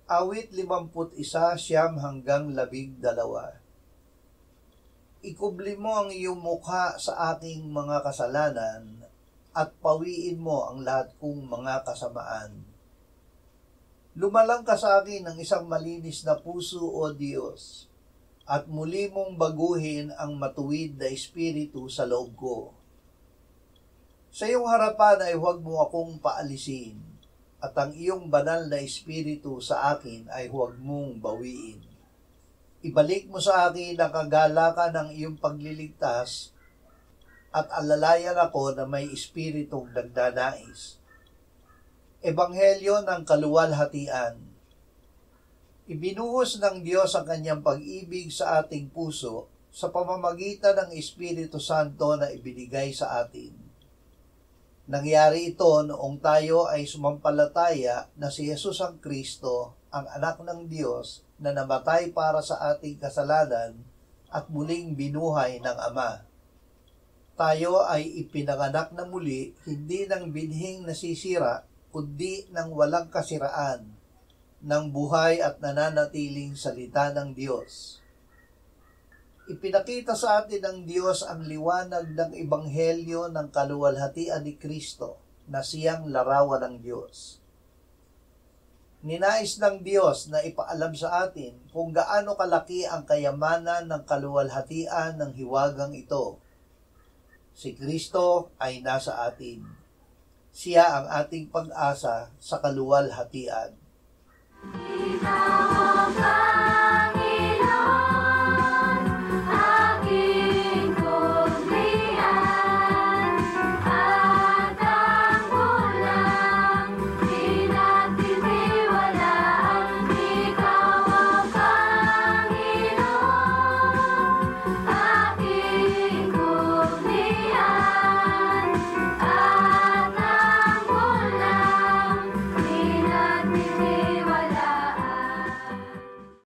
Awit 51:1-12. Ikubli mo ang iyong mukha sa aking mga kasalanan at pawiin mo ang lahat kong mga kasamaan. Lumalang ka sa akin ng isang malinis na puso, O Diyos, at muli mong baguhin ang matuwid na espiritu sa loob ko. Sa iyong harapan ay huwag mo akong paalisin, at ang iyong banal na espiritu sa akin ay huwag mong bawiin. Ibalik mo sa akin ang kagalakan ng iyong pagliligtas at alalayan ako na may espiritong nagdanais. Ebanghelyo ng kaluwalhatian. Ibinuhos ng Diyos ang kanyang pag-ibig sa ating puso sa pamamagitan ng Espiritu Santo na ibinigay sa atin. Nangyari ito noong tayo ay sumampalataya na si Jesus ang Kristo, ang anak ng Diyos na namatay para sa ating kasalanan at muling binuhay ng Ama. Tayo ay ipinanganak na muli, hindi ng binhing nasisira, kundi ng walang kasiraan, ng buhay at nananatiling salita ng Diyos. Ipinakita sa atin ng Diyos ang liwanag ng Ebanghelyo ng kaluwalhatian ni Kristo na siyang larawan ng Diyos. Ninais ng Diyos na ipaalam sa atin kung gaano kalaki ang kayamanan ng kaluwalhatian ng hiwagang ito. Si Kristo ay nasa atin. Siya ang ating pag-asa sa kaluwalhatian.